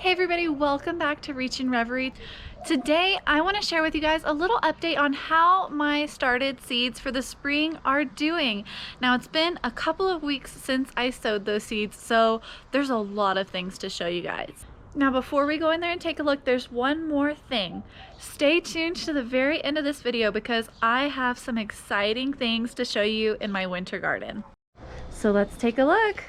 Hey everybody, welcome back to Reach and Reverie. Today I want to share with you guys a little update on how my started seeds for the spring are doing. Now it's been a couple of weeks since I sowed those seeds, so there's a lot of things to show you guys. Now before we go in there and take a look, there's one more thing. Stay tuned to the very end of this video because I have some exciting things to show you in my winter garden. So let's take a look.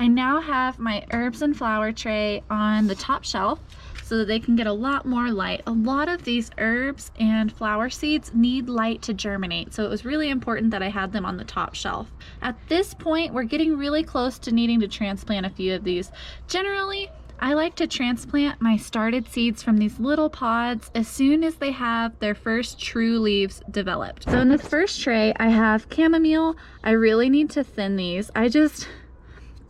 I now have my herbs and flower tray on the top shelf so that they can get a lot more light. A lot of these herbs and flower seeds need light to germinate, so it was really important that I had them on the top shelf. At this point, we're getting really close to needing to transplant a few of these. Generally, I like to transplant my started seeds from these little pods as soon as they have their first true leaves developed. So in this first tray, I have chamomile. I really need to thin these.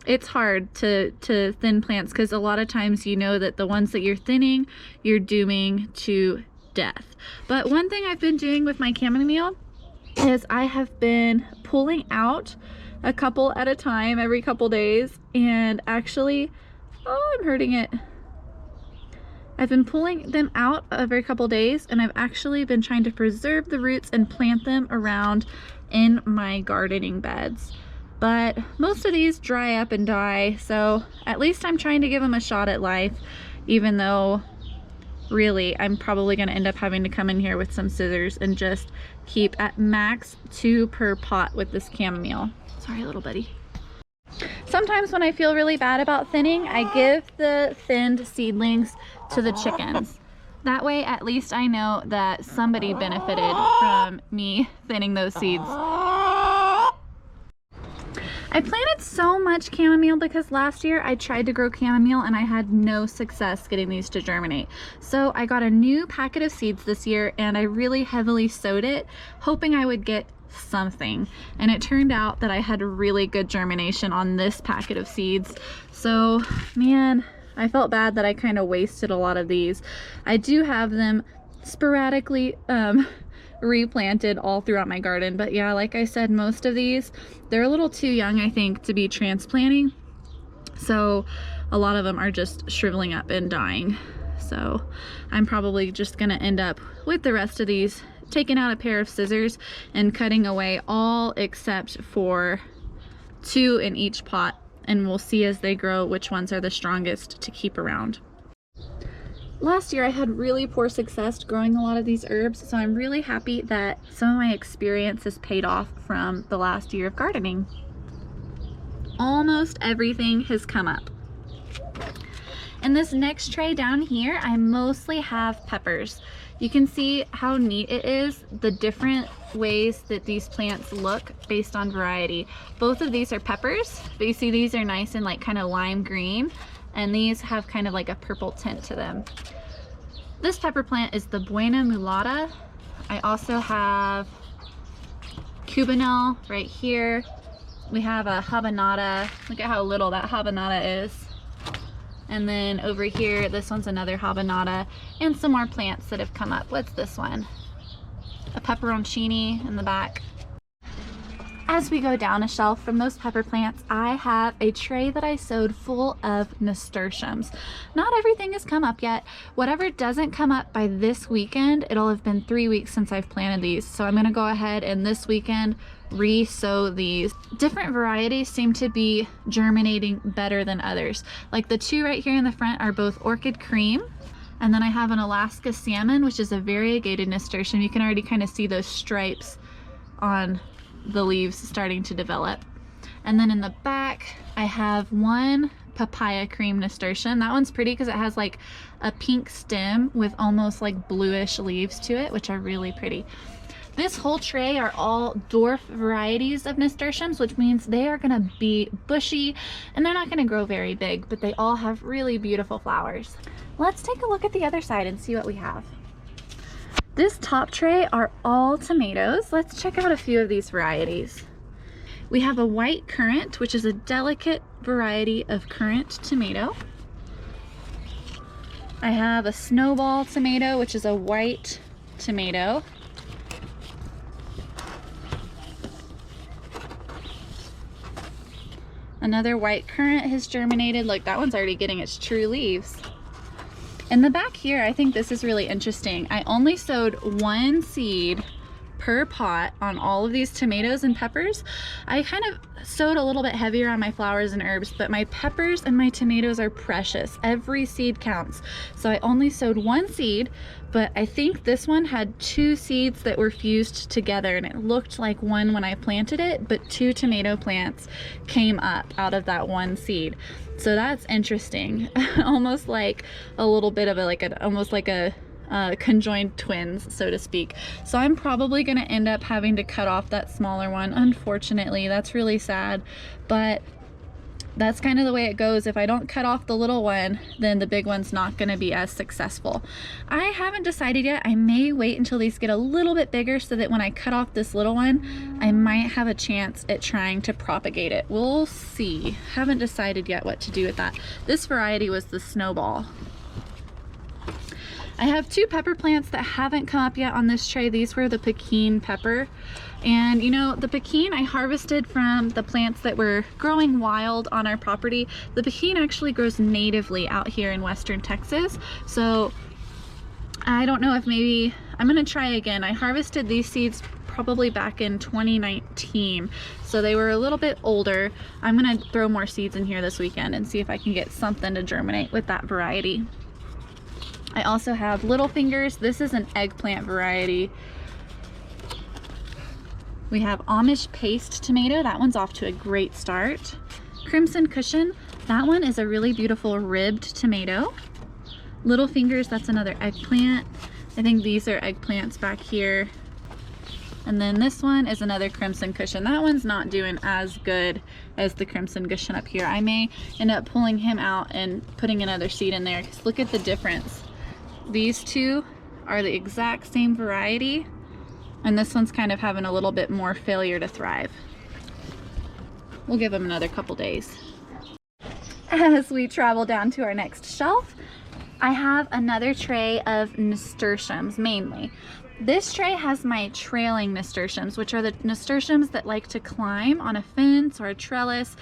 It's hard to thin plants because a lot of times you know that the ones that you're thinning, you're dooming to death. But one thing I've been doing with my chamomile is I have been pulling out a couple at a time every couple days, and actually, oh, I'm hurting it. I've been pulling them out every couple days, and I've actually been trying to preserve the roots and plant them around in my gardening beds. But most of these dry up and die, so at least I'm trying to give them a shot at life, even though really I'm probably going to end up having to come in here with some scissors and just keep at max 2 per pot with this chamomile. Sorry, little buddy. Sometimes when I feel really bad about thinning, I give the thinned seedlings to the chickens. That way at least I know that somebody benefited from me thinning those seeds. I planted so much chamomile because last year I tried to grow chamomile and I had no success getting these to germinate. So I got a new packet of seeds this year and I really heavily sowed it, hoping I would get something. And it turned out that I had really good germination on this packet of seeds. So, man, I felt bad that I kind of wasted a lot of these. I do have them sporadically replanted all throughout my garden, but yeah, like I said, most of these, they're a little too young, I think, to be transplanting, so a lot of them are just shriveling up and dying. So I'm probably just gonna end up with the rest of these taking out a pair of scissors and cutting away all except for 2 in each pot, and we'll see as they grow which ones are the strongest to keep around. Last year I had really poor success growing a lot of these herbs, so I'm really happy that some of my experience has paid off from the last year of gardening. Almost everything has come up. In this next tray down here, I mostly have peppers. You can see how neat it is, the different ways that these plants look based on variety. Both of these are peppers, but you see these are nice and like kind of lime green, and these have kind of like a purple tint to them. This pepper plant is the Buena Mulata. I also have Cubanelle right here. We have a habanada. Look at how little that habanada is. And then over here, this one's another habanada, and some more plants that have come up. What's this one? A pepperoncini in the back. As we go down a shelf from those pepper plants, I have a tray that I sowed full of nasturtiums. Not everything has come up yet. Whatever doesn't come up by this weekend, it'll have been 3 weeks since I've planted these. So I'm gonna go ahead and this weekend re-sow these. Different varieties seem to be germinating better than others. Like the 2 right here in the front are both orchid cream. And then I have an Alaska salmon, which is a variegated nasturtium. You can already kind of see those stripes on the leaves starting to develop. And then in the back I have one papaya cream nasturtium. That one's pretty because it has like a pink stem with almost like bluish leaves to it, which are really pretty. This whole tray are all dwarf varieties of nasturtiums, which means they are gonna be bushy and they're not gonna grow very big, but they all have really beautiful flowers. Let's take a look at the other side and see what we have. This top tray are all tomatoes. Let's check out a few of these varieties. We have a white currant, which is a delicate variety of currant tomato. I have a snowball tomato, which is a white tomato. Another white currant has germinated. Look, that one's already getting its true leaves. In the back here, I think this is really interesting. I only sowed 1 seed per pot on all of these tomatoes and peppers. I kind of sowed a little bit heavier on my flowers and herbs, but my peppers and my tomatoes are precious. Every seed counts. So I only sowed 1 seed, but I think this one had 2 seeds that were fused together, and it looked like one when I planted it, but 2 tomato plants came up out of that 1 seed. So that's interesting. Almost like a little bit of almost like a conjoined twins, so to speak. So I'm probably going to end up having to cut off that smaller one. Unfortunately, that's really sad, but that's kind of the way it goes. If I don't cut off the little one, then the big one's not going to be as successful. I haven't decided yet. I may wait until these get a little bit bigger so that when I cut off this little one, I might have a chance at trying to propagate it. We'll see. Haven't decided yet what to do with that. This variety was the snowball. I have 2 pepper plants that haven't come up yet on this tray. These were the Pekin Pepper. And you know, the Pekin I harvested from the plants that were growing wild on our property. The Pekin actually grows natively out here in western Texas. So I don't know if maybe, I'm gonna try again. I harvested these seeds probably back in 2019. So they were a little bit older. I'm gonna throw more seeds in here this weekend and see if I can get something to germinate with that variety. I also have Little Fingers. This is an eggplant variety. We have Amish Paste Tomato. That one's off to a great start. Crimson Cushion. That one is a really beautiful ribbed tomato. Little Fingers, that's another eggplant. I think these are eggplants back here. And then this one is another Crimson Cushion. That one's not doing as good as the Crimson Cushion up here. I may end up pulling him out and putting another seed in there, because look at the difference. These 2 are the exact same variety, and this one's kind of having a little bit more failure to thrive. We'll give them another couple days. As we travel down to our next shelf, I have another tray of nasturtiums mainly. This tray has my trailing nasturtiums, which are the nasturtiums that like to climb on a fence or a trellis,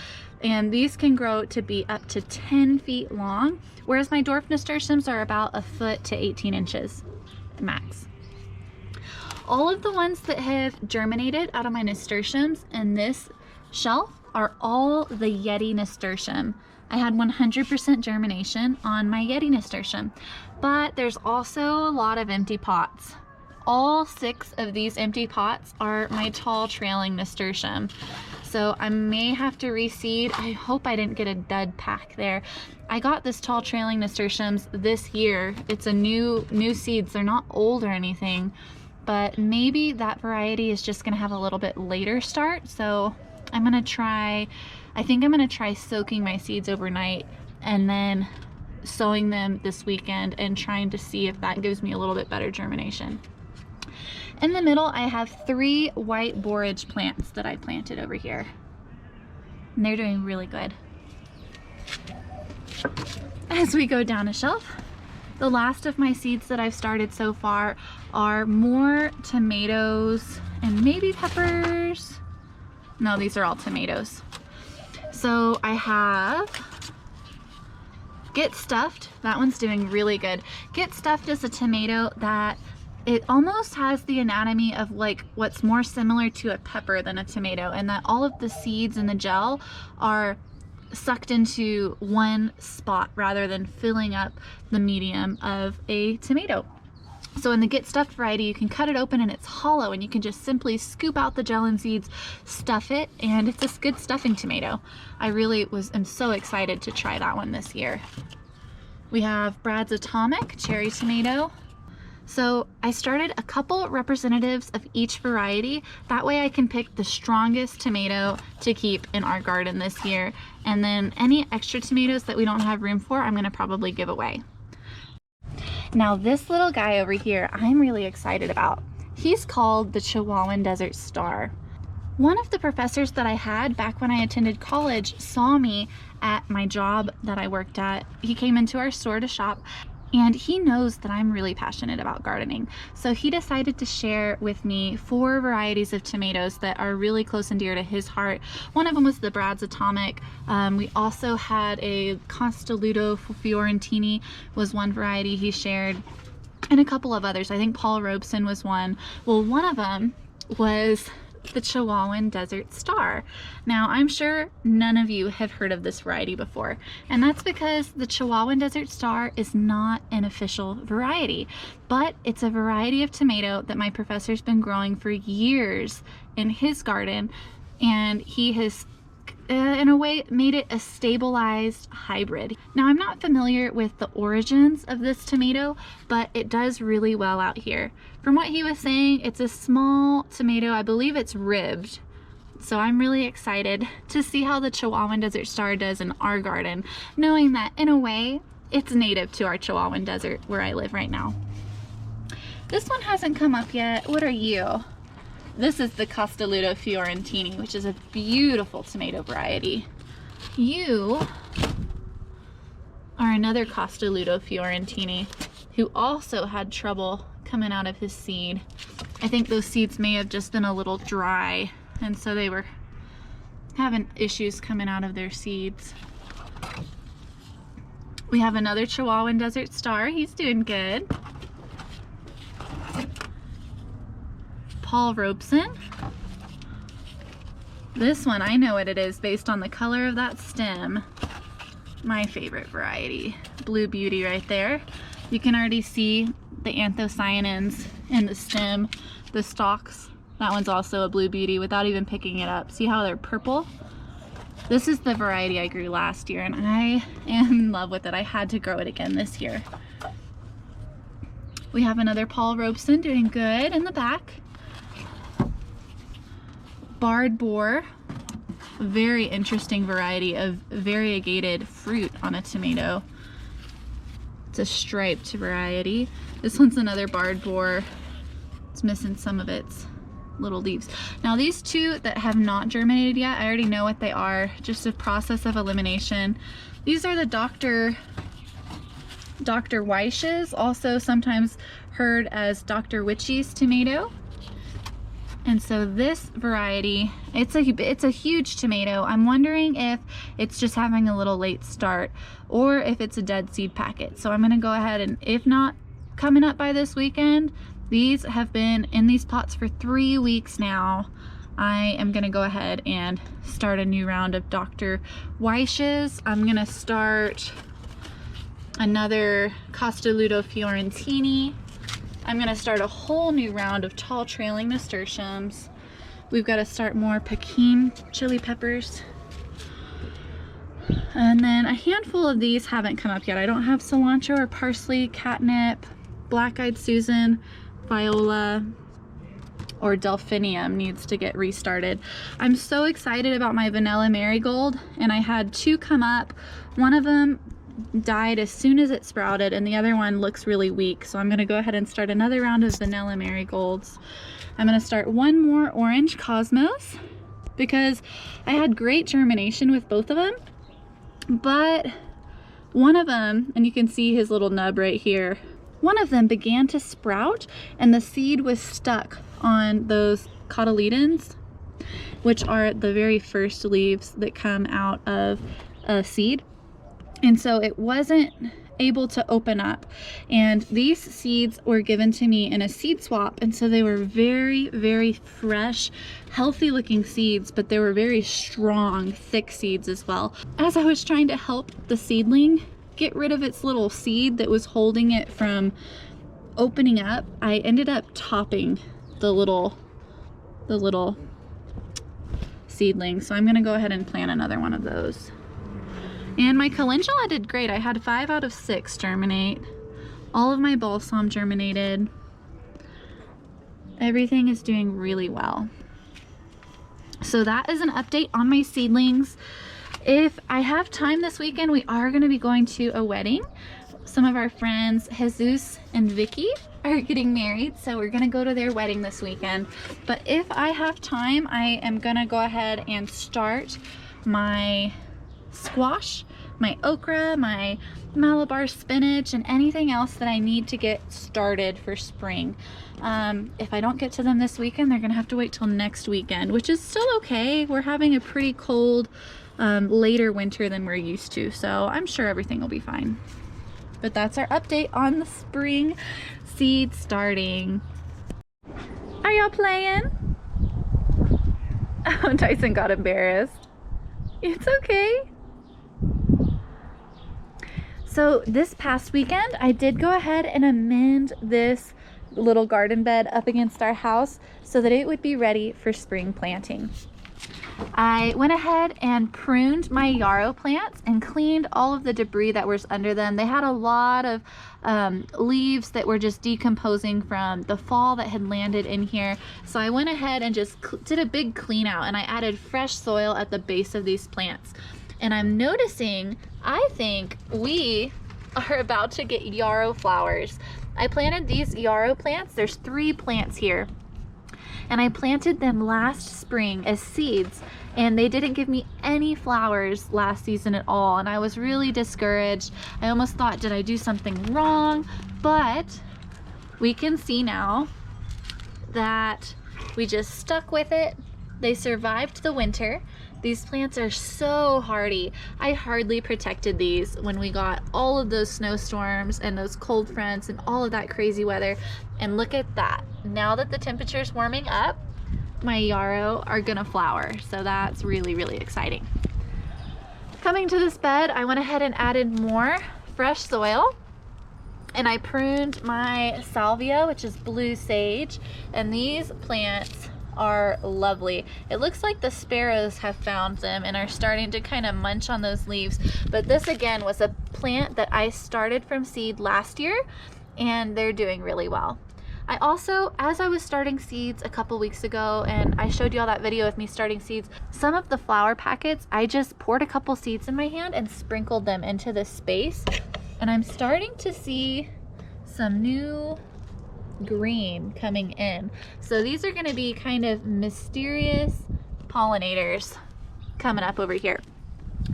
and these can grow to be up to 10 feet long, whereas my dwarf nasturtiums are about 1 foot to 18 inches max. All of the ones that have germinated out of my nasturtiums in this shelf are all the Yeti nasturtium. I had 100% germination on my Yeti nasturtium, but there's also a lot of empty pots. All 6 of these empty pots are my tall trailing nasturtium. So I may have to reseed. I hope I didn't get a dud pack there. I got this tall trailing nasturtiums this year. It's a new seeds. They're not old or anything, but maybe that variety is just gonna have a little bit later start. So I'm gonna try, I think I'm gonna try soaking my seeds overnight and then sowing them this weekend and trying to see if that gives me a little bit better germination. In the middle, I have 3 white borage plants that I planted over here, and they're doing really good. As we go down a shelf, the last of my seeds that I've started so far are more tomatoes and maybe peppers. No, these are all tomatoes. So I have Get Stuffed. That one's doing really good. Get Stuffed is a tomato that it almost has the anatomy of like what's more similar to a pepper than a tomato, and that all of the seeds and the gel are sucked into one spot rather than filling up the medium of a tomato. So in the Get Stuffed variety, you can cut it open and it's hollow, and you can just simply scoop out the gel and seeds, stuff it, and it's a good stuffing tomato. I really am so excited to try that one this year. We have Brad's Atomic Cherry Tomato. So I started a couple representatives of each variety. That way I can pick the strongest tomato to keep in our garden this year. And then any extra tomatoes that we don't have room for, I'm gonna probably give away. Now this little guy over here, I'm really excited about. He's called the Chihuahuan Desert Star. One of the professors that I had back when I attended college saw me at my job that I worked at. He came into our store to shop, And he knows that I'm really passionate about gardening. So he decided to share with me 4 varieties of tomatoes that are really close and dear to his heart. One of them was the Brad's Atomic. We also had a Castelluto Fiorentini was one variety he shared, and a couple of others. I think Paul Robeson was one. Well, one of them was the Chihuahuan Desert Star. Now, I'm sure none of you have heard of this variety before, and that's because the Chihuahuan Desert Star is not an official variety, but it's a variety of tomato that my professor's been growing for years in his garden, and he has in a way made it a stabilized hybrid. Now, I'm not familiar with the origins of this tomato, but it does really well out here. From what he was saying, it's a small tomato. I believe it's ribbed. So I'm really excited to see how the Chihuahuan Desert Star does in our garden, knowing that in a way it's native to our Chihuahuan Desert where I live right now. This one hasn't come up yet. What are you? This is the Castelluto Fiorentini, which is a beautiful tomato variety. You are another Castelluto Fiorentini who also had trouble coming out of his seed. I think those seeds may have just been a little dry, and so they were having issues coming out of their seeds. We have another Chihuahuan Desert Star. He's doing good. Paul Robeson. This one, I know what it is based on the color of that stem. My favorite variety. Blue Beauty right there. You can already see the anthocyanins in the stem, the stalks. That one's also a Blue Beauty without even picking it up. See how they're purple? This is the variety I grew last year, and I am in love with it. I had to grow it again this year. We have another Paul Robeson doing good in the back. Barred Boar, very interesting variety of variegated fruit on a tomato. It's a striped variety. This one's another Barred Boar. It's missing some of its little leaves. Now, these two that have not germinated yet, I already know what they are, just a process of elimination. These are the Dr. Weish's, also sometimes heard as Dr. Witchy's tomato. And so this variety, it's a huge tomato. I'm wondering if it's just having a little late start or if it's a dead seed packet. So I'm gonna go ahead and, if not coming up by this weekend, these have been in these pots for 3 weeks now. I am gonna go ahead and start a new round of Dr. Weish's. I'm gonna start another Castelluto Fiorentini. I'm gonna start a whole new round of tall trailing nasturtiums. We've got to start more Pekin chili peppers. And then a handful of these haven't come up yet. I don't have cilantro or parsley, catnip, black-eyed Susan, viola, or delphinium needs to get restarted. I'm so excited about my vanilla marigold, and I had 2 come up. One of them died as soon as it sprouted, and the other one looks really weak, so I'm going to go ahead and start another round of vanilla marigolds. I'm going to start one more orange cosmos because I had great germination with both of them, but one of them, and you can see his little nub right here, one of them began to sprout and the seed was stuck on those cotyledons, which are the very first leaves that come out of a seed. And so it wasn't able to open up, and these seeds were given to me in a seed swap, and so they were very, very fresh, healthy looking seeds, but they were very strong, thick seeds as well. As I was trying to help the seedling get rid of its little seed that was holding it from opening up, I ended up topping the little seedling. So I'm gonna go ahead and plant another one of those. And my calendula did great. I had 5 out of 6 germinate. All of my balsam germinated. Everything is doing really well. So that is an update on my seedlings. If I have time this weekend, we are going to be going to a wedding. Some of our friends, Jesus and Vicky, are getting married, so we're going to go to their wedding this weekend. But if I have time, I am going to go ahead and start my squash, my okra, my Malabar spinach, and anything else that I need to get started for spring. If I don't get to them this weekend, they're gonna have to wait till next weekend, which is still okay. We're having a pretty cold, later winter than we're used to, so I'm sure everything will be fine. But that's our update on the spring seed starting. Are y'all playing? Oh, Tyson got embarrassed. It's okay. So this past weekend, I did go ahead and amend this little garden bed up against our house so that it would be ready for spring planting. I went ahead and pruned my yarrow plants and cleaned all of the debris that was under them. They had a lot of leaves that were just decomposing from the fall that had landed in here. So I went ahead and just did a big clean out, and I added fresh soil at the base of these plants. And I'm noticing, I think we are about to get yarrow flowers. I planted these yarrow plants. There's 3 plants here. And I planted them last spring as seeds, and they didn't give me any flowers last season at all, and I was really discouraged. I almost thought, did I do something wrong? But we can see now that we just stuck with it. They survived the winter. These plants are so hardy. I hardly protected these when we got all of those snowstorms and those cold fronts and all of that crazy weather. And look at that. Now that the temperature's warming up, my yarrow are gonna flower. So that's really, really exciting. Coming to this bed, I went ahead and added more fresh soil. And I pruned my salvia, which is blue sage. And these plants are lovely. It looks like the sparrows have found them and are starting to kind of munch on those leaves. But this again was a plant that I started from seed last year, and they're doing really well. I also, as I was starting seeds a couple weeks ago, and I showed you all that video with me starting seeds, some of the flower packets, I just poured a couple seeds in my hand and sprinkled them into this space. And I'm starting to see some new green coming in. So these are going to be kind of mysterious pollinators coming up over here.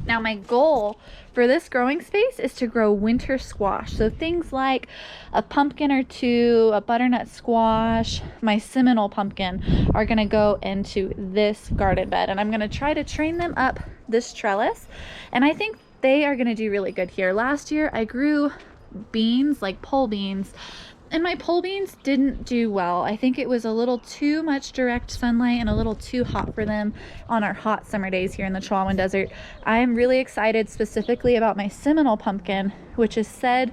Now my goal for this growing space is to grow winter squash. So things like a pumpkin or 2, a butternut squash, my Seminole pumpkin are going to go into this garden bed, and I'm going to try to train them up this trellis, and I think they are going to do really good here. Last year I grew beans, like pole beans, and my pole beans didn't do well. I think it was a little too much direct sunlight and a little too hot for them on our hot summer days here in the Chihuahuan Desert. I'm really excited specifically about my Seminole pumpkin, which is said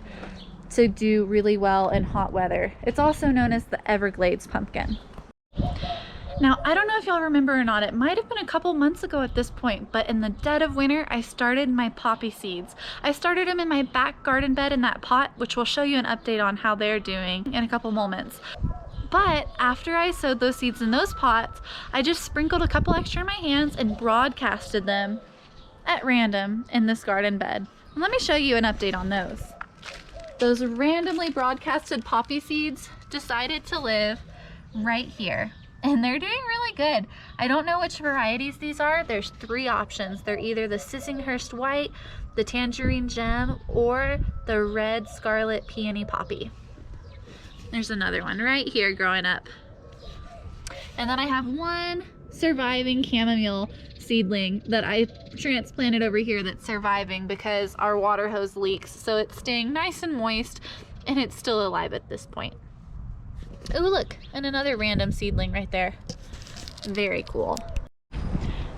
to do really well in hot weather. It's also known as the Everglades pumpkin. Now, I don't know if y'all remember or not, it might have been a couple months ago at this point, but in the dead of winter, I started my poppy seeds. I started them in my back garden bed in that pot, which we'll show you an update on how they're doing in a couple moments. But after I sowed those seeds in those pots, I just sprinkled a couple extra in my hands and broadcasted them at random in this garden bed. And let me show you an update on those. Those randomly broadcasted poppy seeds decided to live right here. And they're doing really good. I don't know which varieties these are. There's 3 options. They're either the Sissinghurst White, the Tangerine Gem, or the Red Scarlet Peony Poppy. There's another one right here growing up. And then I have one surviving chamomile seedling that I transplanted over here that's surviving because our water hose leaks. So it's staying nice and moist, and it's still alive at this point. Oh, look, and another random seedling right there. Very cool.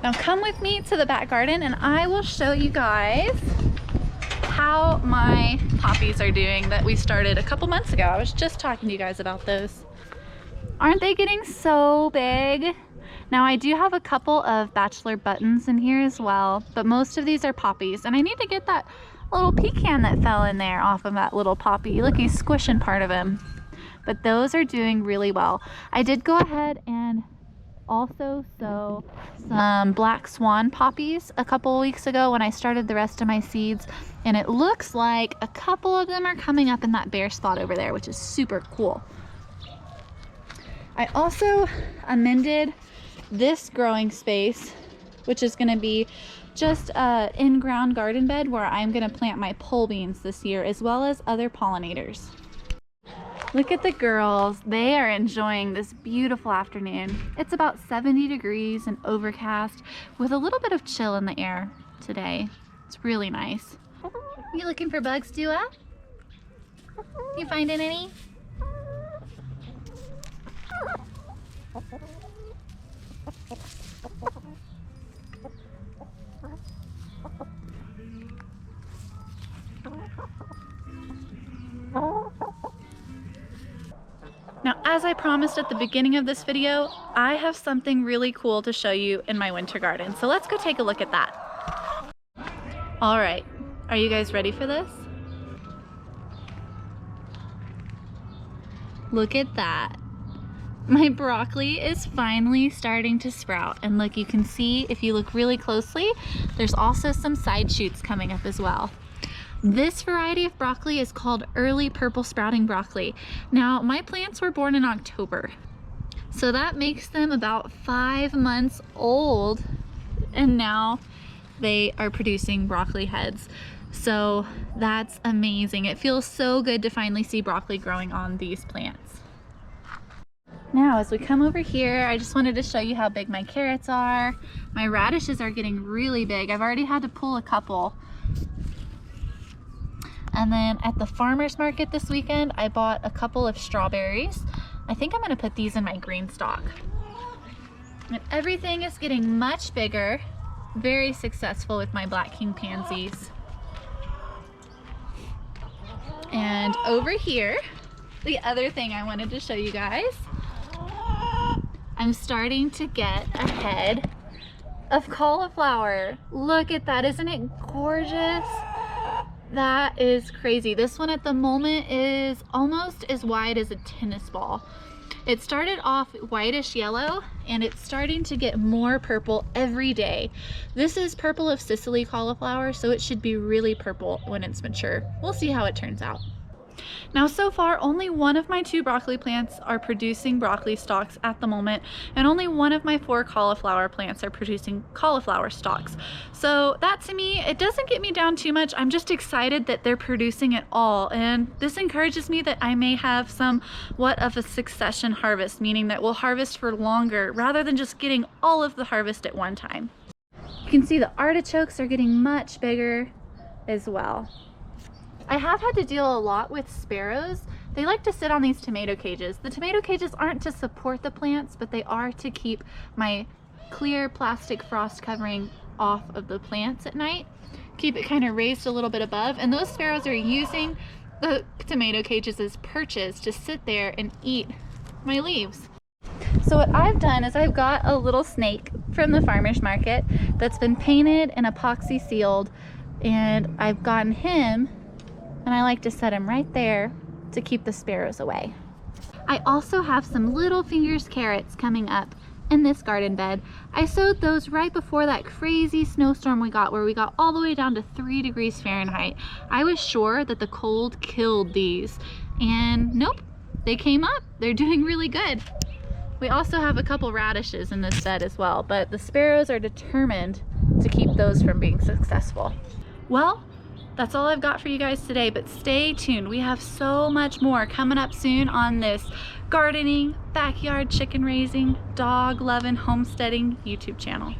Now come with me to the back garden and I will show you guys how my poppies are doing that we started a couple months ago. I was just talking to you guys about those. Aren't they getting so big? Now I do have a couple of bachelor buttons in here as well, but most of these are poppies, and I need to get that little pecan that fell in there off of that little poppy. Look, he's squishing part of him. But those are doing really well. I did go ahead and also sow some black swan poppies a couple weeks ago when I started the rest of my seeds, and it looks like a couple of them are coming up in that bare spot over there, which is super cool. I also amended this growing space, which is going to be just a in-ground garden bed where I'm gonna plant my pole beans this year, as well as other pollinators. Look at the girls. They are enjoying this beautiful afternoon. It's about 70 degrees and overcast with a little bit of chill in the air today. It's really nice. You looking for bugs, Dua? You finding any? Now, as I promised at the beginning of this video, I have something really cool to show you in my winter garden. So let's go take a look at that. All right, are you guys ready for this? Look at that. My broccoli is finally starting to sprout. And look, you can see if you look really closely, there's also some side shoots coming up as well. This variety of broccoli is called early purple sprouting broccoli. Now, my plants were born in October, so that makes them about 5 months old, and now they are producing broccoli heads. So that's amazing. It feels so good to finally see broccoli growing on these plants. Now, as we come over here, I just wanted to show you how big my carrots are. My radishes are getting really big. I've already had to pull a couple. And then at the farmer's market this weekend, I bought a couple of strawberries. I think I'm gonna put these in my green stock. And everything is getting much bigger. Very successful with my Black King pansies. And over here, the other thing I wanted to show you guys, I'm starting to get a head of cauliflower. Look at that, isn't it gorgeous? That is crazy. This one at the moment is almost as wide as a tennis ball. It started off whitish yellow and it's starting to get more purple every day. This is purple of Sicily cauliflower, so it should be really purple when it's mature. We'll see how it turns out. Now, so far, only one of my 2 broccoli plants are producing broccoli stalks at the moment, and only one of my 4 cauliflower plants are producing cauliflower stalks. So that, to me, it doesn't get me down too much. I'm just excited that they're producing it all, and this encourages me that I may have somewhat of a succession harvest, meaning that we'll harvest for longer rather than just getting all of the harvest at one time. You can see the artichokes are getting much bigger as well. I have had to deal a lot with sparrows. They like to sit on these tomato cages. The tomato cages aren't to support the plants, but they are to keep my clear plastic frost covering off of the plants at night. Keep it kind of raised a little bit above, and those sparrows are using the tomato cages as perches to sit there and eat my leaves. So what I've done is I've got a little snake from the farmer's market that's been painted and epoxy sealed, and I've gotten him, and I like to set him right there to keep the sparrows away. I also have some little fingers carrots coming up in this garden bed. I sowed those right before that crazy snowstorm we got, where we got all the way down to 3 degrees Fahrenheit. I was sure that the cold killed these, and nope, they came up. They're doing really good. We also have a couple radishes in this bed as well, but the sparrows are determined to keep those from being successful. Well, that's all I've got for you guys today, but stay tuned. We have so much more coming up soon on this gardening, backyard chicken raising, dog loving, homesteading YouTube channel.